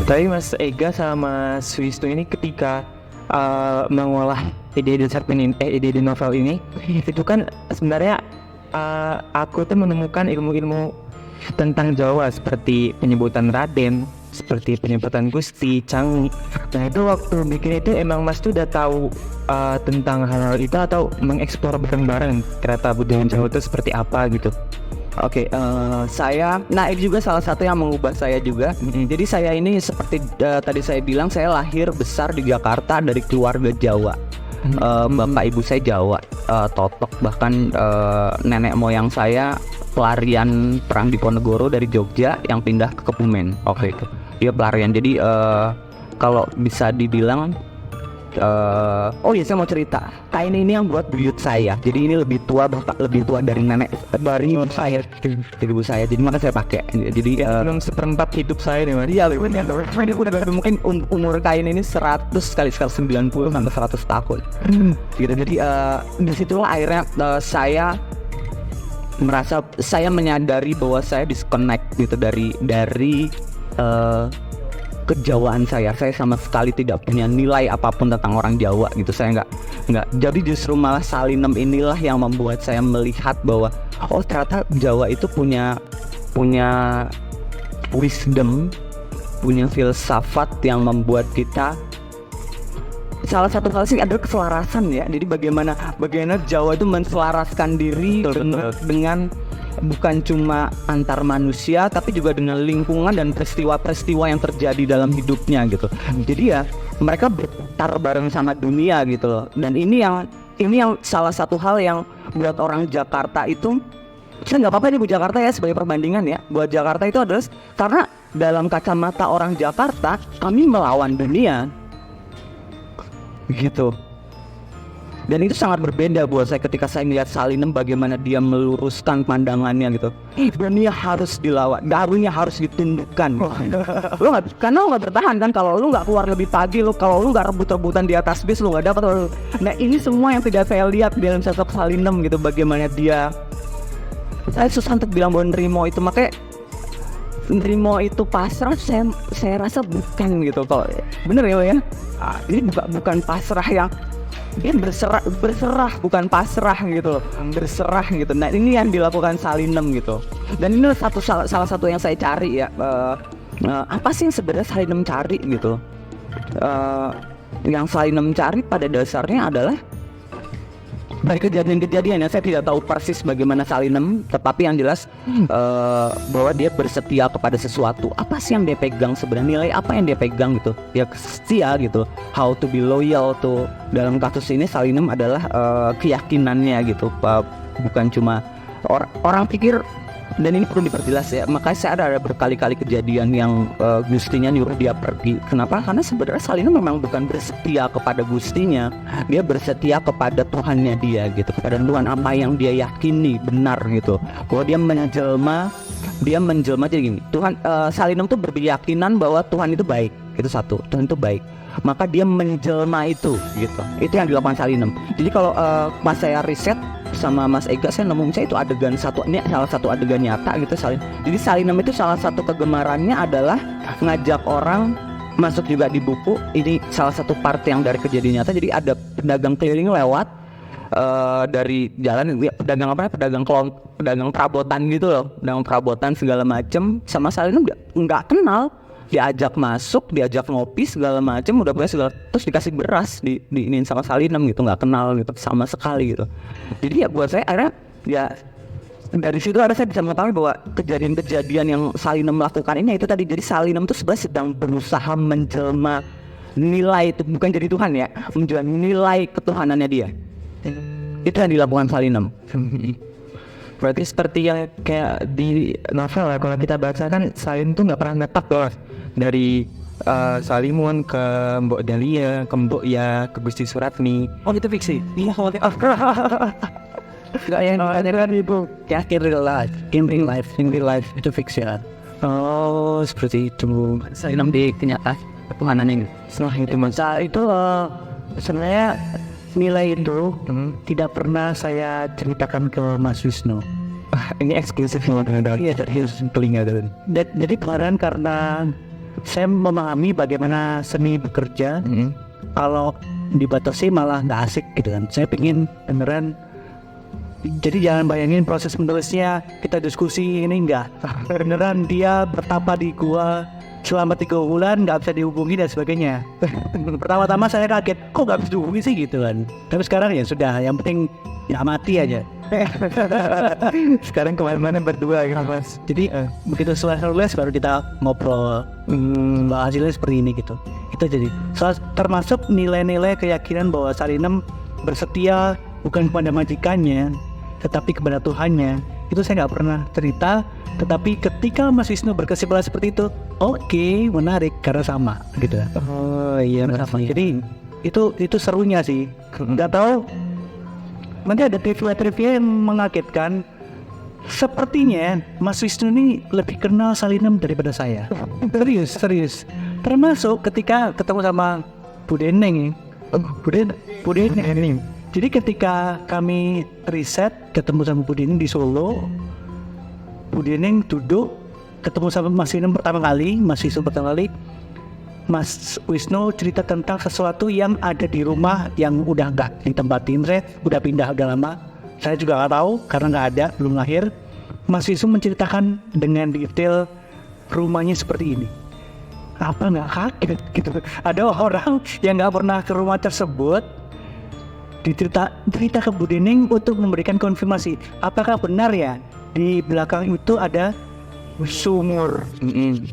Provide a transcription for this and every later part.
Tapi Mas Ega sama Mas Wisnu ini ketika mengolah ide-ide cerpen ini, ide-ide novel ini, itu kan sebenarnya aku tuh menemukan ilmu-ilmu tentang Jawa seperti penyebutan Raden, seperti penyebutan Gusti, Canggih. Nah itu waktu bikin itu emang Mas tuh udah tahu tentang hal-hal itu atau mengeksplor bareng-bareng kereta budaya Jawa itu seperti apa gitu? Oke, ini juga salah satu yang mengubah saya juga. Jadi saya ini seperti tadi saya bilang, saya lahir besar di Jakarta dari keluarga Jawa. Bapak ibu saya Jawa, Totok, bahkan nenek moyang saya pelarian perang Diponegoro dari Jogja yang pindah ke Kebumen. Oke, itu dia pelarian. Jadi kalau bisa dibilang oh iya, saya mau cerita. Kain ini yang buat buyut saya. Jadi ini lebih tua, bapak lebih tua dari nenek, dari ibu saya, Jadi maka saya pakai. Jadi Belum seperempat hidup saya nih Mas. iya, udah mungkin umur kain ini 100 kali 90 sampai 100 tahun. Gitu. Jadi disitulah akhirnya saya merasa, saya menyadari bahwa saya disconnect gitu dari kejawaan saya sama sekali tidak punya nilai apapun tentang orang Jawa gitu. Saya nggak jadi justru malah Salinem inilah yang membuat saya melihat bahwa oh ternyata Jawa itu punya wisdom, punya filsafat yang membuat kita, salah satu hal sih adalah keselarasan ya. Jadi bagaimana Jawa itu menselaraskan diri dengan bukan cuma antar manusia tapi juga dengan lingkungan dan peristiwa-peristiwa yang terjadi dalam hidupnya gitu. Jadi ya mereka berputar bareng sama dunia gitu loh. Dan ini yang salah satu hal yang buat orang Jakarta itu, saya nggak apa-apa nih buat Jakarta ya sebagai perbandingan ya. Buat Jakarta itu adalah karena dalam kacamata orang Jakarta kami melawan dunia gitu. Dan itu sangat berbeda buat saya ketika saya melihat Salinem bagaimana dia meluruskan pandangannya gitu. Dunia harus dilawan, darunya harus ditundukkan. Karena lo nggak bertahan kan kalau lo nggak keluar lebih pagi, kalau lo nggak rebut-rebutan di atas bis lo nggak dapat. Nah ini semua yang tidak saya lihat dalam sosok Salinem gitu, bagaimana dia. Saya susah untuk bilang bahwa nerimo itu, makanya nerimo itu pasrah, saya rasa bukan gitu. Kalau bener ya, ini bukan pasrah yang dia berserah bukan pasrah gitu loh, berserah gitu. Nah ini yang dilakukan Salinem gitu. Dan ini salah satu yang saya cari ya, apa sih yang sebenarnya Salinem cari gitu. Yang Salinem cari pada dasarnya adalah dari kejadian-kejadian yang saya tidak tahu persis bagaimana Salinem, tetapi yang jelas bahwa dia bersetia kepada sesuatu. Apa sih yang dia pegang sebenarnya, nilai apa yang dia pegang gitu? Dia setia gitu. How to be loyal to, dalam kasus ini Salinem adalah keyakinannya gitu. Bukan cuma orang pikir. Dan ini perlu diperjelas ya. Makanya saya ada berkali-kali kejadian yang Gustinya nyuruh dia pergi. Kenapa? Karena sebenarnya Salinem memang bukan bersetia kepada Gustinya, dia bersetia kepada Tuhannya dia gitu, kepada Tuhan apa yang dia yakini benar gitu. Bahwa dia menjelma jadi gini. Salinem tuh berkeyakinan bahwa Tuhan itu baik. Itu satu, Tuhan itu baik. Maka dia menjelma itu gitu. Itu yang dilakukan Salinem. Jadi kalau pas saya riset sama Mas Ega, saya nemu itu adegan satu, ini salah satu adegan nyata gitu Salinem. Jadi Salinem itu salah satu kegemarannya adalah ngajak orang masuk juga di buku. Ini salah satu part yang dari kejadian nyata. Jadi ada pedagang keliling lewat dari jalan, pedagang perabotan gitu loh, pedagang perabotan segala macem, sama Salinem nggak kenal. Diajak masuk, diajak ngopi segala macam, udah punya segala, terus dikasih beras diinin sama Salinem gitu, nggak kenal gitu sama sekali gitu. Jadi ya buat saya akhirnya ya dari situ ada saya bisa mengetahui bahwa kejadian-kejadian yang Salinem melakukan ini itu tadi. Jadi Salinem itu sebenarnya sedang berusaha menjelma nilai itu, bukan jadi Tuhan ya, menjelma nilai ketuhanannya dia. Itu yang dilakukan Salinem. Berarti seperti yang kayak di novel ya, kalau kita baca kan Salim tuh nggak pernah netap loh, dari Salimun ke Mbok Dahlia, ke Mbok Ya, ke Gusti Suratmi. Oh itu fiksi? Iya. Gak yang ada ibu ya, in real life itu fiksi kan. Oh seperti itu. Salinem di kenyataan ketuhanan ini. Setelah itu Mas, itu sebenarnya nilai itu tidak pernah saya ceritakan ke Mas Wisnu. ini eksklusif dari Iya, telinga dari. Jadi kemarin karena saya memahami bagaimana seni bekerja. Kalau dibatasi malah nggak asik gitu kan. Saya pengen beneran. Jadi jangan bayangin proses menulisnya kita diskusi ini enggak. Beneran dia bertapa di gua selama 3 bulan nggak bisa dihubungi dan sebagainya. Pertama-tama saya kaget, kok nggak bisa dihubungi sih gitu kan. Tapi sekarang ya sudah, yang penting ya mati aja. Sekarang kemana-mana berdua ya Mas. Jadi begitu selesai nulis baru kita ngobrol. Hasilnya seperti ini gitu. Itu jadi termasuk nilai-nilai keyakinan bahwa Salinem bersetia bukan kepada majikannya, tetapi kepada Tuhannya. Itu saya nggak pernah cerita. Tetapi ketika Mas Wisnu berkesimpulan seperti itu, oke, menarik karena sama gitu. Oh iya Sama. Jadi itu serunya sih. Nggak tahu. Nanti ada trivia yang mengagetkan. Sepertinya Mas Wisnu ini lebih kenal Salinem daripada saya. Serius. Termasuk ketika ketemu sama Bu Deneng. Bu Deneng. Jadi ketika kami riset ketemu sama Bu Deneng di Solo, Bu Deneng duduk ketemu sama Mas Wisnu pertama kali, Mas Wisnu cerita tentang sesuatu yang ada di rumah yang udah nggak ditempatin, saya udah pindah udah lama. Saya juga nggak tahu karena nggak ada, belum lahir. Mas Wisnu menceritakan dengan detail rumahnya seperti ini. Apa nggak kaget gitu? Ada orang yang nggak pernah ke rumah tersebut cerita ke Bu Deneng untuk memberikan konfirmasi. Apakah benar ya di belakang itu ada sumur?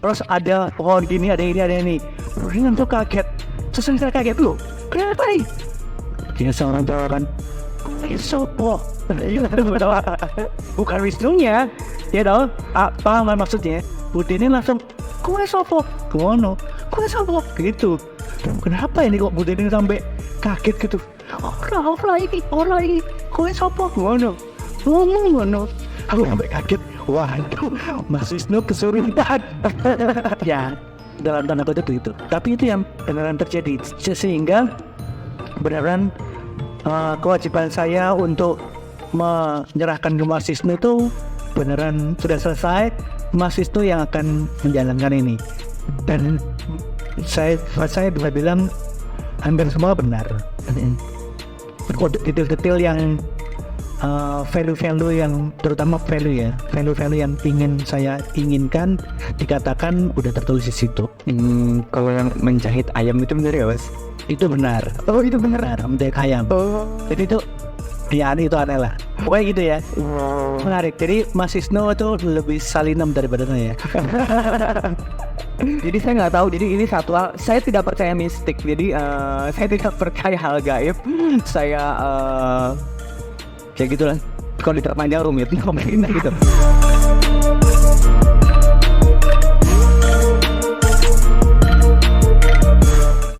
Terus ada pohon gini, ada ini. Bu Deneng tuh kaget. Terus saya kaget loh. Kenapa nih? Dia seorang kan. Sopo. Bukan Wisnunya. Dia tahu apa maksudnya. Bu Deneng langsung kue sopo. Kono. Kue sopo. Gitu. Kenapa ini kok Bu Deneng sampai kaget gitu? Orang ini kue sopo. Kono. Ngomong. Aku sampai kaget. Waduh, Mas Wisnu kesurupan. Ya, dalam tanda kutip itu. Tapi itu yang beneran terjadi. Sehingga beneran kewajiban saya untuk menyerahkan ke Mas Wisnu itu beneran sudah selesai. Mas Wisnu yang akan menjalankan ini. Dan saya bisa bilang hampir semua benar. Detail-detail yang value-value yang terutama value yang ingin saya inginkan dikatakan udah tertulis di situ. Kalau yang menjahit ayam itu benar ya Mas? Itu benar. Oh itu benar. Menjahit ayam. Jadi itu ya itu aneh lah. Pokoknya gitu ya. Menarik. Jadi Mas Wisnu itu lebih Salinem daripada saya. Jadi saya nggak tahu. Jadi ini satu hal. Saya tidak percaya mistik. Jadi saya tidak percaya hal gaib. Saya kayak gitulah. Kalau diterpanjang rumit ngomongin gitu.